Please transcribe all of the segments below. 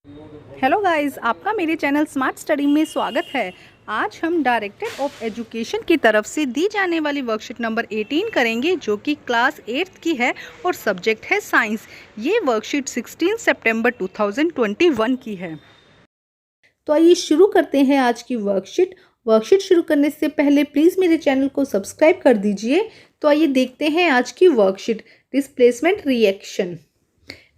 Hello guys, आपका मेरे channel smart study में स्वागत है। आज हम डायरेक्टर ऑफ एजुकेशन की तरफ से दी जाने वाली वर्कशीट नंबर 18 करेंगे, जो कि क्लास 8th की है और सब्जेक्ट है साइंस। ये वर्कशीट 16 सितंबर 2021 की है। तो आइए शुरू करते हैं आज की वर्कशीट शुरू करने से पहले प्लीज़ मेरे चैनल को सब्सक्राइब कर दीजिए। तो आइए देखते हैं आज की worksheet, displacement reaction.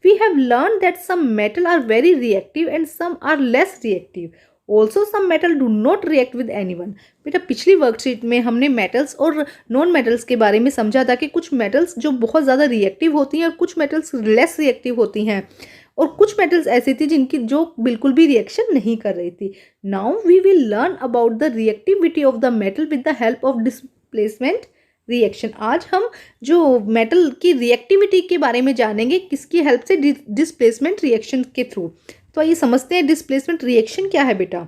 We have learned that some metal are very reactive and some are less reactive. Also some metal do not react with anyone. बेटा पिछली वर्कशीट में हमने मेटल्स और नॉन मेटल्स के बारे में समझा था कि कुछ मेटल्स जो बहुत ज़्यादा रिएक्टिव होती हैं और कुछ मेटल्स लेस रिएक्टिव होती हैं, और कुछ मेटल्स ऐसी थी जिनकी जो बिल्कुल भी रिएक्शन नहीं कर रही थी। Now we will learn about the reactivity of the metal with the help of displacement reaction. आज हम जो मेटल की रिएक्टिविटी के बारे में जानेंगे, किसकी हेल्प से, डिस्प्लेसमेंट रिएक्शन के थ्रू। तो आइए समझते हैं डिस्प्लेसमेंट रिएक्शन क्या है बेटा।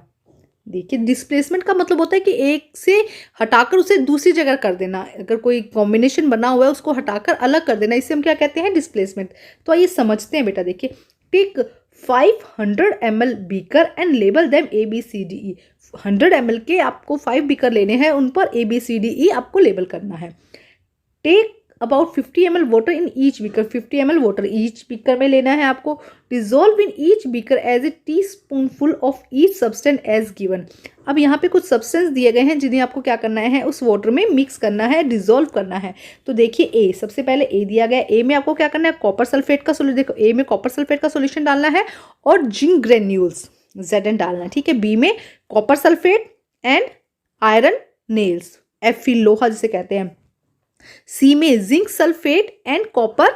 देखिए, डिस्प्लेसमेंट का मतलब होता है कि एक से हटाकर उसे दूसरी जगह कर देना। अगर कोई कॉम्बिनेशन बना हुआ है उसको हटाकर अलग कर देना, इसे हम क्या कहते हैं, डिस्प्लेसमेंट। तो आइए समझते हैं बेटा। देखिए, take 500 ml beaker and label them ABCDE। 100 ml के आपको 5 बीकर लेने हैं, उन पर ABCDE आपको लेबल करना है। Take about 50 ml water in each beaker. 50 ml water each beaker में लेना है आपको। Dissolve in each beaker as a teaspoonful of each substance as given. अब यहाँ पे कुछ सब्सटेंस दिए गए हैं जिन्हें आपको क्या करना है, उस वाटर में मिक्स करना है, डिजोल्व करना है। तो देखिए, ए सबसे पहले ए दिया गया। ए में आपको क्या करना है, कॉपर सल्फेट का सोल्यूशन। देखो, ए में कॉपर सल्फेट का सोल्यूशन डालना है और जिंक ग्रेन्यूल्स Zn डालना है, ठीक है। बी में copper sulphate and iron nails, Fe लोहा जिसे कहते हैं। सी में zinc sulphate and copper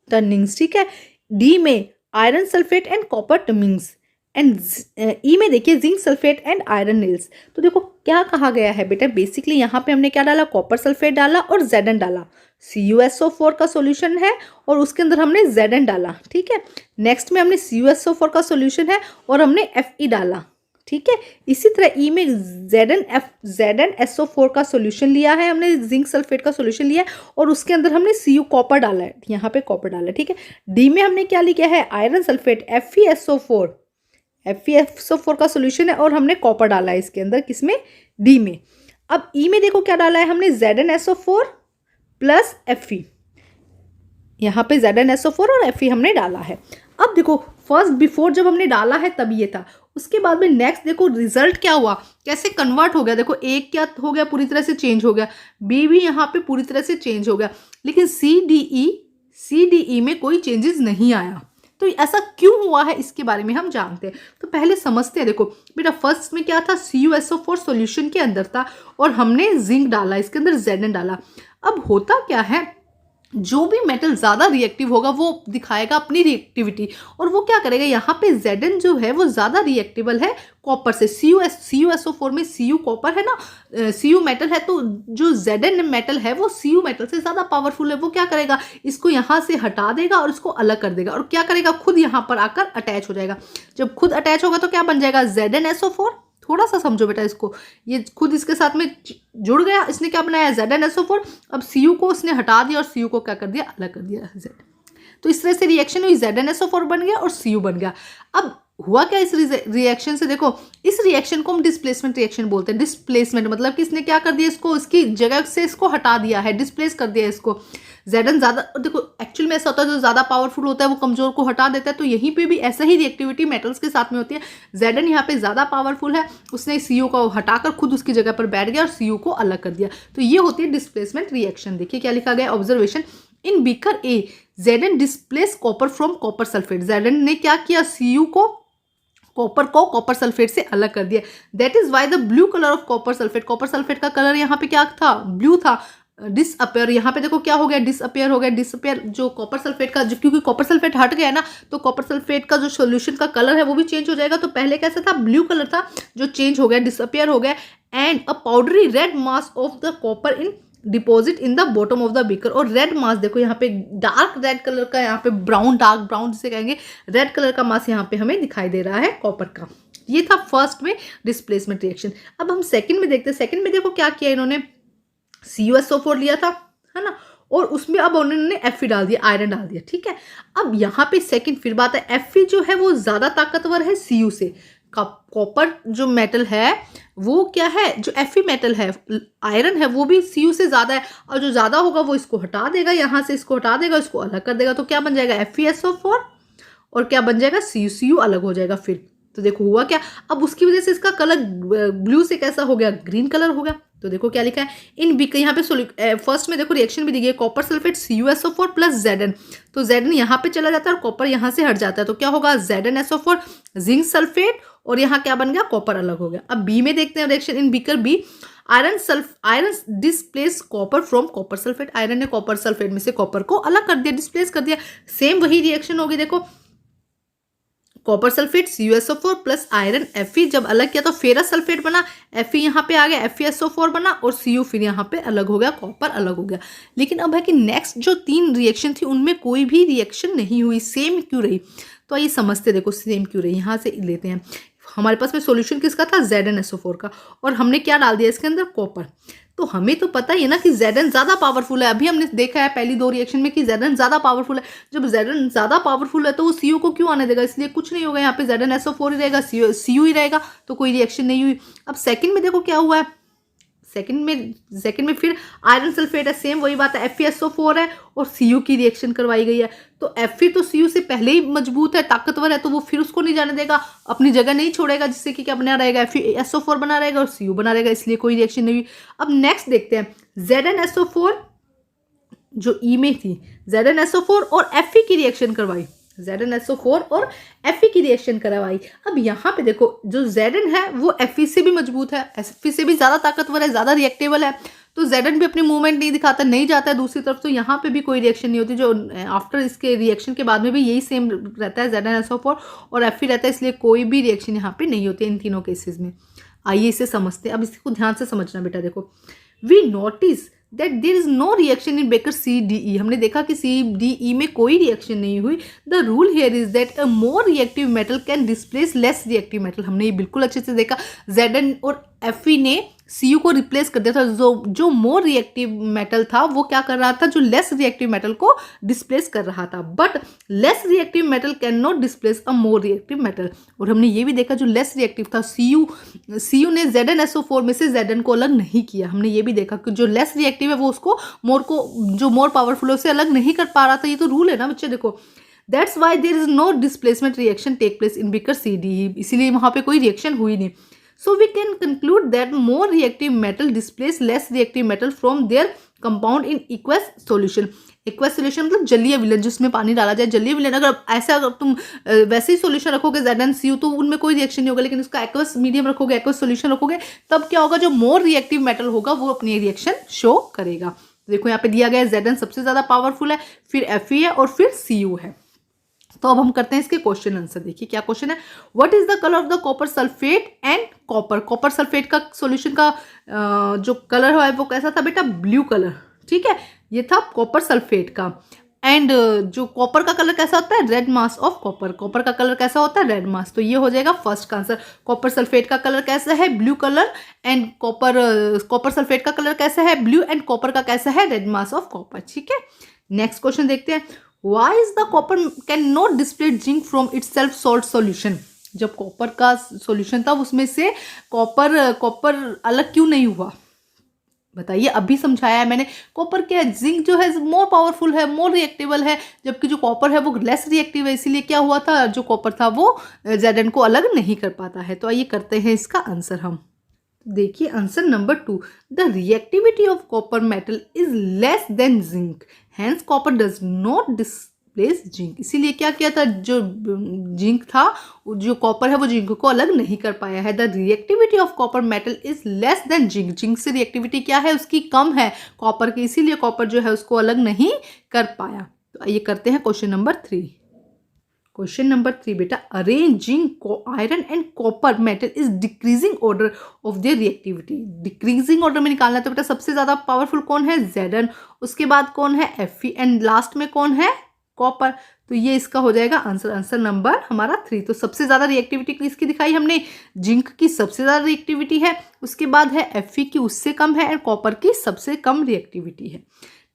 turnings, ठीक है। डी में iron sulphate and copper turnings and E में देखिए zinc sulphate and iron nails. तो देखो क्या कहा गया है बेटा, बेसिकली यहाँ पे हमने क्या डाला, कॉपर सल्फेट डाला और Zn डाला। CuSO4 का सॉल्यूशन है और उसके अंदर हमने Zn डाला, ठीक है। नेक्स्ट में हमने CuSO4 का सॉल्यूशन है और हमने Fe डाला, ठीक है। इसी तरह ई में ZnSO4 का सॉल्यूशन लिया है हमने, जिंक सल्फेट का सॉल्यूशन लिया है और उसके अंदर हमने Cu कॉपर डाला है, यहाँ पे कॉपर डाला है, ठीक है। डी में हमने क्या लिया है, आयरन सल्फेट FeSO4 का सॉल्यूशन है और हमने कॉपर डाला है इसके अंदर, किसमें, डी में। अब ई में देखो क्या डाला है हमने, ZnSO4 प्लस Fe। यहाँ पे ZnSO4 और Fe हमने डाला है। अब देखो, फर्स्ट बिफोर जब हमने डाला है तब ये था, उसके बाद में नेक्स्ट देखो रिजल्ट क्या हुआ, कैसे कन्वर्ट हो गया। देखो, एक क्या हो गया, पूरी तरह से चेंज हो गया। बी भी यहाँ पे पूरी तरह से चेंज हो गया, लेकिन CDE में कोई चेंजेस नहीं आया। तो ऐसा क्यों हुआ है, इसके बारे में हम जानते हैं। तो पहले समझते हैं। देखो बेटा, फर्स्ट में क्या था, CuSO4 सॉल्यूशन के अंदर था और हमने जिंक डाला, इसके अंदर Zn डाला। अब होता क्या है, जो भी मेटल ज़्यादा रिएक्टिव होगा वो दिखाएगा अपनी रिएक्टिविटी, और वो क्या करेगा, यहाँ पे Zn जो है वो ज़्यादा रिएक्टिबल है कॉपर से। CuSO4 में Cu कॉपर है ना, Cu मेटल है, तो जो Zn मेटल है वो Cu मेटल से ज़्यादा पावरफुल है। वो क्या करेगा, इसको यहाँ से हटा देगा और इसको अलग कर देगा, और क्या करेगा, खुद यहाँ पर आकर अटैच हो जाएगा। जब खुद अटैच होगा तो क्या बन जाएगा, ZnSO4। थोड़ा सा समझो बेटा इसको, ये खुद इसके साथ में जुड़ गया, इसने क्या बनाया, ZnSO4। अब Cu को उसने हटा दिया और Cu को क्या कर दिया, अलग कर दिया, Z। तो इस तरह से रिएक्शन हुई, ZnSO4 बन गया और Cu बन गया। अब हुआ क्या इस रिएक्शन से, देखो इस रिएक्शन को हम डिस्प्लेसमेंट रिएक्शन बोलते हैं। डिस्प्लेसमेंट मतलब कि इसने क्या कर दिया, इसको इसकी जगह से इसको हटा दिया है, डिस्प्लेस कर दिया इसको। Zn ज़्यादा, देखो एक्चुअल में ऐसा होता है, जो ज़्यादा पावरफुल होता है वो कमज़ोर को हटा देता है। तो यहीं पे भी ऐसा ही रिएक्टिविटी मेटल्स के साथ में होती है। Zn यहाँ पे ज़्यादा पावरफुल है, उसने Cu को हटाकर खुद उसकी जगह पर बैठ गया और Cu को अलग कर दिया। तो ये होती है डिस्प्लेसमेंट रिएक्शन। देखिए क्या लिखा गया, observation in beaker A Zn displace copper from copper sulphate. Zn ने क्या किया, Cu को, कॉपर को कॉपर सल्फेट से अलग कर दिया। That is why the blue colour of copper sulphate. Copper sulphate का कलर यहाँ पे क्या था, ब्लू था। डिसअपेयर, यहाँ पे देखो क्या हो गया, डिसअपेयर हो गया। डिसअपेयर जो कॉपर सल्फेट का, जो क्योंकि कॉपर सल्फेट हट गया ना, तो कॉपर सल्फेट का जो सॉल्यूशन का कलर है वो भी चेंज हो जाएगा। तो पहले कैसा था, ब्लू कलर था, जो चेंज हो गया, डिसअपेयर हो गया। And a powdery red mass of the copper in deposit in the bottom of the beaker. और रेड मास देखो यहाँ पे डार्क रेड कलर का, यहाँ पे ब्राउन, डार्क ब्राउन जिसे कहेंगे, रेड कलर का मास यहाँ पे हमें दिखाई दे रहा है कॉपर का। ये था फर्स्ट में डिस्प्लेसमेंट रिएक्शन। अब हम सेकंड में देखते हैं। सेकंड में देखो क्या किया इन्होंने, CuSO4 लिया था, है ना, और उसमें अब उन्होंने Fe डाल दिया, आयरन डाल दिया, ठीक है। अब यहाँ पे सेकंड फिर बात है, Fe जो है वो ज़्यादा ताकतवर है Cu से। कॉपर जो मेटल है वो क्या है, जो Fe मेटल है, आयरन है, वो भी Cu से ज़्यादा है, और जो ज़्यादा होगा वो इसको हटा देगा, यहाँ से इसको हटा देगा, इसको अलग कर देगा, तो क्या बन जाएगा FeSO4, और क्या बन जाएगा Cu अलग हो जाएगा फिर। तो देखो हुआ क्या, अब उसकी वजह से इसका कलर ब्लू से कैसा हो गया, ग्रीन कलर हो गया। तो देखो क्या लिखा है इन बी, यहाँ पे फर्स्ट में देखो रिएक्शन भी दी गई है, copper sulphate CuSO4 plus Zn, तो Zn यहाँ पे चला जाता है और कॉपर यहाँ से हट जाता है, तो क्या होगा ZnSO4 जिंक सल्फेट, और यहाँ क्या बन गया, कॉपर अलग हो गया। अब बी में देखते हैं reaction in beaker B, iron displace copper from copper sulphate, iron ने कॉपर सल्फेट में से कॉपर को अलग कर दिया, डिस्प्लेस कर दिया। सेम वही रिएक्शन होगी, देखो copper sulphate CuSO4 plus iron Fe जब अलग किया तो फेरस सल्फेट बना, Fe यहाँ पे आ गया, FeSO4 बना, और Cu फिर यहाँ पे अलग हो गया, कॉपर अलग हो गया। लेकिन अब है कि नेक्स्ट जो 3 रिएक्शन थी उनमें कोई भी रिएक्शन नहीं हुई, सेम क्यों रही। तो आइए समझते, देखो सेम क्यों रही, यहाँ से लेते हैं। हमारे पास में सॉल्यूशन किसका था, ZnSO4 का, और हमने क्या डाल दिया इसके अंदर, कॉपर। तो हमें तो पता ही है ना कि Zn ज़्यादा पावरफुल है, अभी हमने देखा है पहली 2 रिएक्शन में कि Zn ज़्यादा पावरफुल है। जब Zn ज़्यादा पावरफुल है तो वो Cu को क्यों आने देगा, इसलिए कुछ नहीं होगा, यहाँ पे ZnSO4 ही रहेगा, Cu ही रहेगा, तो कोई रिएक्शन नहीं हुई। अब सेकंड में देखो क्या हुआ है, सेकंड में फिर आयरन सल्फेट है, सेम वही बात है, FeSO4 है और Cu की रिएक्शन करवाई गई है। तो Fe तो Cu से पहले ही मजबूत है, ताकतवर है, तो वो फिर उसको नहीं जाने देगा, अपनी जगह नहीं छोड़ेगा, जिससे कि क्या बना रहेगा, FeSO4 बना रहेगा और Cu बना रहेगा, इसलिए कोई रिएक्शन नहीं हुई। अब नेक्स्ट देखते हैं, ZnSO4 जो ई में थी, ZnSO4 और Fe की रिएक्शन करवाई, ZnSO4 और Fe की रिएक्शन करवाई। अब यहाँ पे देखो जो Zn है वो Fe से भी मजबूत है, Fe से भी ज़्यादा ताकतवर है, ज़्यादा रिएक्टेबल है, तो Zn भी अपनी मूवमेंट नहीं दिखाता, नहीं जाता है दूसरी तरफ, तो यहाँ पे भी कोई रिएक्शन नहीं होती। जो आफ्टर इसके रिएक्शन के बाद में भी यही सेम रहता है, ZnSO4 और Fe रहता है, इसलिए कोई भी रिएक्शन यहाँ पे नहीं होती इन तीनों केसेस में। आइए इसे समझते हैं, अब इसको ध्यान से समझना बेटा। देखो we notice that there is no reaction in beaker CDE, हमने देखा कि CDE में कोई रिएक्शन नहीं हुई। The rule here is that a more reactive metal can displace less reactive metal, हमने ये बिल्कुल अच्छे से देखा, Zn और Fe ने Cu को रिप्लेस कर दिया था, जो मोर रिएक्टिव मेटल था वो क्या कर रहा था, जो लेस रिएक्टिव मेटल को डिस्प्लेस कर रहा था, but less reactive metal can not displace a more reactive metal. और हमने ये भी देखा जो लेस रिएक्टिव था Cu ने ZnSO4 में से Zn को अलग नहीं किया, हमने ये भी देखा कि जो लेस रिएक्टिव है वो उसको जो मोर पावरफुल है उससे अलग नहीं कर पा रहा था। ये तो रूल है ना बच्चे, देखो that's why there is no displacement reaction take place in beaker CDE, इसीलिए वहां पे कोई रिएक्शन हुई नहीं। So we can conclude that more reactive metal displace less reactive metal from their compound in aqueous solution. Aqueous solution मतलब जलीय विलयन, जिसमें पानी डाला जाए, जलीय विलयन। अगर तुम वैसे ही सोल्यूशन रखोगे ZnCu तो उनमें कोई रिएक्शन नहीं होगा, लेकिन उसका एक्वस मीडियम रखोगे, एक्वस सोल्यूशन रखोगे, तब क्या होगा, जो मोर रिएक्टिव मेटल होगा वो अपनी रिएक्शन शो करेगा। देखो यहाँ पे दिया गया है Zn सबसे ज्यादा पावरफुल है, फिर Fe है और फिर Cu है। तो अब हम करते हैं इसके क्वेश्चन आंसर। देखिए क्या क्वेश्चन है, what is the colour of the copper sulphate and copper. Copper sulphate का सॉल्यूशन का जो कलर है वो कैसा था बेटा, ब्लू कलर, ठीक है, ये था कॉपर सल्फेट का। एंड जो कॉपर का कलर कैसा होता है, red mass of copper, copper का कलर कैसा होता है, रेड मास। तो ये हो जाएगा फर्स्ट का आंसर। कॉपर सल्फेट का कलर कैसा है, blue colour, and copper sulphate का कलर कैसा है, ब्लू, एंड कॉपर का कैसा है, रेड मास ऑफ कॉपर, ठीक है। नेक्स्ट क्वेश्चन देखते हैं, Why is the copper cannot display zinc from itself salt solution। जब कॉपर का सॉल्यूशन था उसमें से कॉपर अलग क्यों नहीं हुआ, बताइए। अभी समझाया है मैंने, कॉपर क्या है, जिंक जो है मोर पावरफुल है, मोर रिएक्टेबल है, जबकि जो कॉपर है वो लेस रिएक्टिव है, इसीलिए क्या हुआ था, जो कॉपर था वो Zn को अलग नहीं कर पाता है। तो आइए करते हैं इसका आंसर हम। देखिए answer number 2, the reactivity of copper metal is less than zinc, hence copper does not displace zinc. इसीलिए क्या किया था, जो जिंक था, जो कॉपर है वो जिंक को अलग नहीं कर पाया है। The reactivity of copper metal is less than zinc, zinc से रिएक्टिविटी क्या है उसकी, कम है कॉपर की, इसीलिए कॉपर जो है उसको अलग नहीं कर पाया। तो आइए करते हैं क्वेश्चन नंबर 3। क्वेश्चन नंबर 3 बेटा, arrange zinc, iron and copper metal is decreasing order of their reactivity. Decreasing order में निकालना है, तो बेटा सबसे ज्यादा पावरफुल कौन है, Zn, उसके बाद कौन है, Fe, एंड लास्ट में कौन है, कॉपर। तो ये इसका हो जाएगा आंसर, आंसर नंबर हमारा 3। तो सबसे ज्यादा रिएक्टिविटी किसकी दिखाई हमने, जिंक की सबसे ज्यादा रिएक्टिविटी है, उसके बाद है Fe की उससे कम है, एंड कॉपर की सबसे कम रिएक्टिविटी है।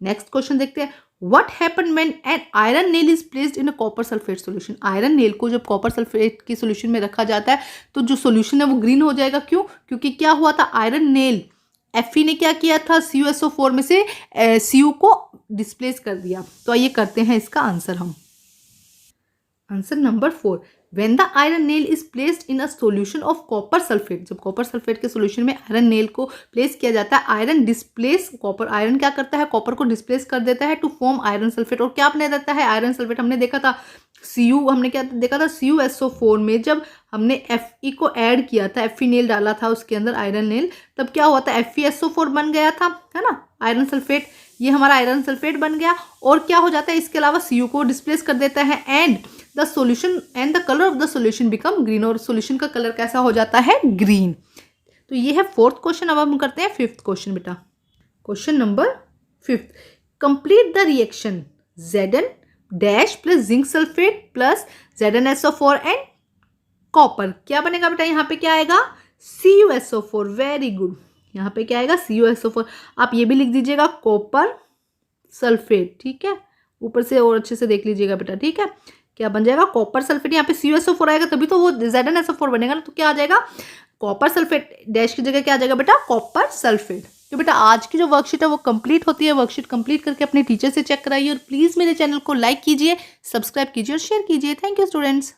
नेक्स्ट क्वेश्चन देखते हैं, what happen when an iron nail is placed in a copper sulphate solution. Iron nail को जब कॉपर सल्फेट की सॉल्यूशन में रखा जाता है तो जो सॉल्यूशन है वो ग्रीन हो जाएगा। क्यों? क्योंकि क्या हुआ था, आयरन नेल Fe ने क्या किया था, CuSO4 में से Cu को डिस्प्लेस कर दिया। तो आइए करते हैं इसका आंसर हम। Answer number 4, when the iron nail is placed in a solution of copper sulfate, जब कॉपर सल्फेट के सोल्यूशन में आयरन नेल को प्लेस किया जाता है, आयरन डिस्प्लेस कॉपर, आयरन क्या करता है, कॉपर को डिस्प्लेस कर देता है टू फॉर्म आयरन सल्फेट। और क्या बना देता है आयरन सल्फेट, हमने देखा था हमने क्या देखा था, CuSO4 में जब हमने Fe को ऐड किया था, Fe नेल डाला था उसके अंदर आयरन नेल, तब क्या हुआ था, FeSO4 बन गया था, है ना, आयरन सल्फेट। ये हमारा आयरन सल्फेट बन गया। और क्या हो जाता है, इसके अलावा Cu को डिस्प्लेस कर देता है and the solution and the colour of the solution become green, और सॉल्यूशन का कलर कैसा हो जाता है, ग्रीन। तो ये है फोर्थ क्वेश्चन। अब हम करते हैं फिफ्थ क्वेश्चन बेटा। Question number 5, complete the reaction Zn dash plus zinc sulphate plus ZnSO4 and copper. क्या बनेगा बेटा, यहाँ पे क्या आएगा, CuSO4। वेरी गुड, यहाँ पे क्या आएगा, CuSO4। आप ये भी लिख दीजिएगा कॉपर सल्फेट, ठीक है, ऊपर से और अच्छे से देख लीजिएगा बेटा, ठीक है। क्या बन जाएगा, कॉपर सल्फेट, यहाँ पे CuSO4 आएगा तभी तो वो ZnSO4 बनेगा ना। तो क्या आ जाएगा, कॉपर सल्फेट डैश की जगह क्या आ जाएगा बेटा, कॉपर सल्फेट। तो बेटा आज की जो वर्कशीट है वो कंप्लीट होती है। वर्कशीट कंप्लीट करके अपने टीचर से चेक कराइए और प्लीज़ मेरे चैनल को लाइक कीजिए, सब्सक्राइब कीजिए और शेयर कीजिए। Thank you students.